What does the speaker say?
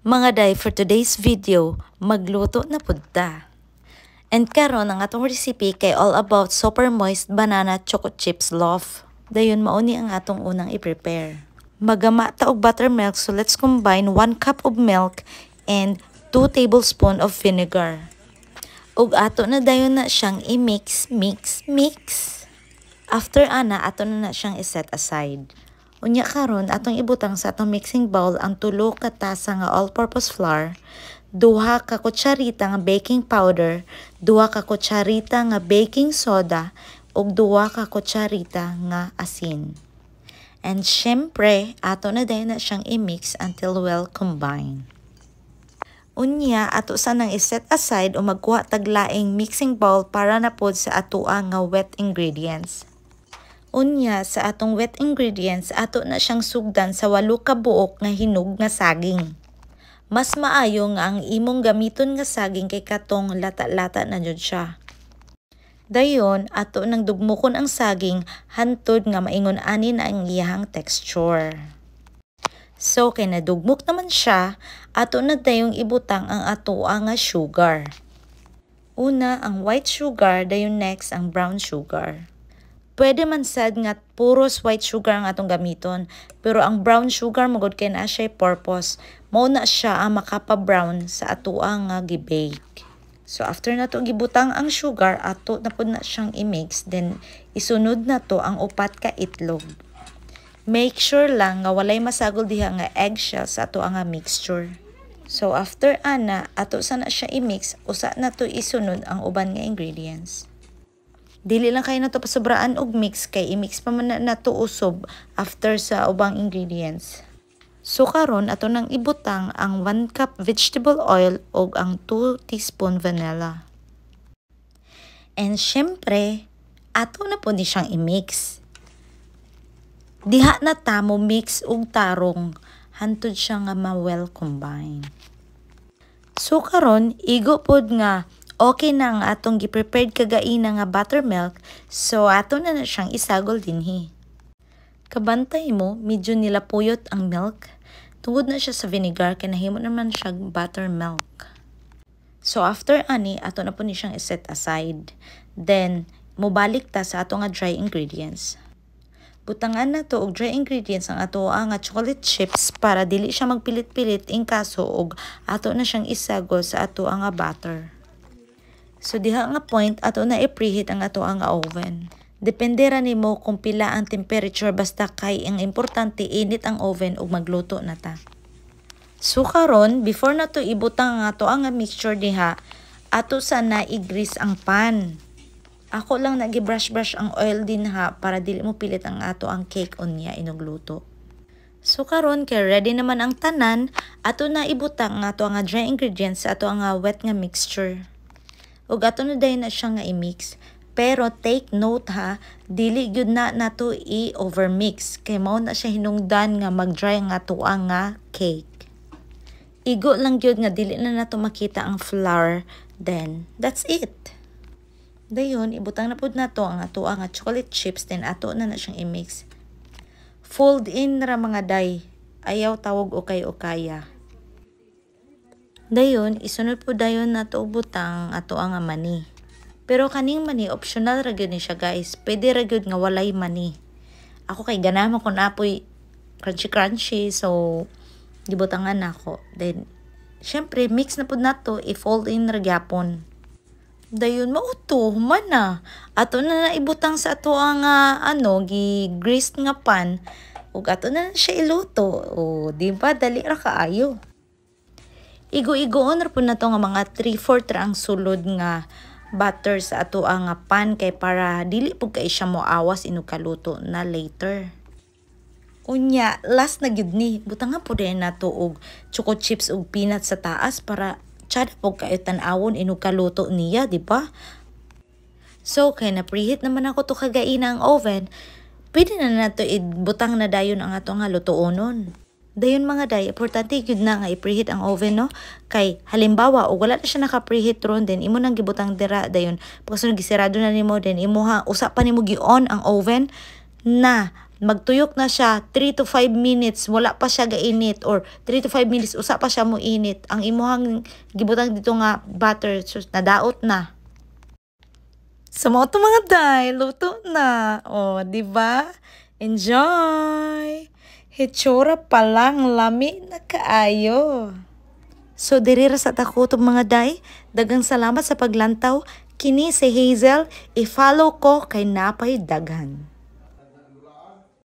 Mga day, for today's video, magluto na punta. And karon ang atong recipe kay all about super moist banana choco chips loaf. Dayon mauni ang atong unang i-prepare. Magama ta og buttermilk, so let's combine 1 cup of milk and 2 tablespoons of vinegar. Ug ato na dayon na siyang i-mix. After ana, ato na siyang i-set aside. Unya karon atong ibutang sa atong mixing bowl ang 3 ka tasa nga all-purpose flour, 2 ka kutsarita nga baking powder, 2 ka kutsarita nga baking soda, ug 2 ka kutsarita nga asin. And syempre, ato na dayon na siyang i-mix until well combined. Unya, ato sa nang i-set aside o magkuha taglaing mixing bowl para na pod sa atoa nga wet ingredients. Unya, sa atong wet ingredients, ato na siyang sugdan sa 8 ka buok nga hinog nga saging. Mas maayo nga ang imong gamiton nga saging kay katong lata-lata na jud siya. Dayon, ato nang dugmukon ang saging hantod nga maingon ani na ang iyahang texture. So, kay nadugmok naman siya, ato na dayong ibutang ang atoa nga sugar. Una, ang white sugar, dayon next ang brown sugar. Pwede man sad nga puros white sugar ang atong gamiton, pero ang brown sugar magod kay na siya purpose. Mao na siya ang makapa-brown sa atoa nga gi-bake. So after nato gibutang ang sugar, ato na pud na siyang i-mix, then isunod nato ang upat ka itlog. Make sure lang nga walay masagol diha nga eggshell sa ato nga mixture. So after ana, ato sa na siya i-mix, usa na to isunod ang uban nga ingredients. Dili lang kayo na to pasobraan og mix kay i-mix pa man na to usob after sa ubang ingredients. So karon ato nang ibutang ang 1 cup vegetable oil ug ang 2 teaspoon vanilla. And syempre, ato na po ni siyang i-mix. Diha na ta mo mix og tarong hantod siya nga ma-well combine. So karon igo pod nga okay na ang atong gi-prepared kagaina nga buttermilk, so ato na siyang isagol dinhi. Kabantay mo, medyo nilapuyot ang milk. Tungod na siya sa vinegar, kaya nahimo naman siya buttermilk. So after ani, ato na po ni siyang iset aside. Then, mubalik ta sa ato nga dry ingredients. Butangan na to og dry ingredients ang ato nga chocolate chips para dili siya magpilit-pilit in kaso og ato na siyang isagol sa ato nga butter. So diha nga point, ato na i-preheat ang ato nga oven. Depende ra nimo kung pila ang temperature, basta kay ang importante init ang oven ug magluto na ta. So karon, before na to ibutang ang ato nga mixture diha, ato sana i-grease ang pan. Ako lang nagi-brush ang oil din ha para dili mo pilit ang ato ang cake unya inugluto. So karon, kay ready naman ang tanan, ato na ibutang ang ato nga dry ingredients sa ato nga wet nga mixture. Ug ato na dayon na siya nga i-mix. Pero take note ha, dili gyud na nato i-overmix kay mao na siya hinungdan nga mag-dry nga tuwa nga cake. Igo lang gyud nga dili na nato makita ang flour, then that's it. Dayon ibutang na pud nato ang ato nga chocolate chips, then ato na siyang i-mix. Fold in ra mga day, ayaw tawag ukay-ukaya. Dayon, isunod po dayon nato butang ato nga mani. Pero kaning mani, optional ra gyud ni siya guys. Pwede ra gyud nga walay mani. Ako kay ganahan ko na apoy crunchy, so gibutangan nako. Then, syempre, mix na pud nato, i-fold in ra gyapon. Dayon, mauto, mana. Ato na ibutang sa ato nga, gi-greased nga pan. Ug ato na siya iluto. O, di ba, dali ra kaayo. Igo-igoon ra po na to nga mga 3/4 ra ang sulod nga butter sa ato nga pan kay para dili po kay siya mo awas ino kaluto na later. Unya, last na gyud ni, butang nga po din na to og choco chips ug peanut sa taas para tsada po kayo tan-awon ino kaluto niya, di ba? So, kay na preheat naman ako to kagaina ang oven, pwede na nato ibutang na dayon ang ato nga lutoonon. Dayon mga day, importante gyud na nga i-preheat ang oven, no? Kay halimbawa, o wala na siya naka-preheat ron, then imo nang gibutang dira, dayon pagkasunod gisirado na nimo, then imo ha, usa pa nimo gi-on ang oven na magtuyok na siya 3 to 5 minutes, wala pa siya gainit, or 3 to 5 minutes usa pa siya mo init, ang imuhang gibutang dito nga butter so, nadaot na. Sa mga to mga day, luto na. O, di ba? Enjoy! Hitsura pa lang, lami na kaayo. So, dirira sa tako to mga day, dagang salamat sa paglantaw. Kini si Hazel, i-follow ko kay napay daghan.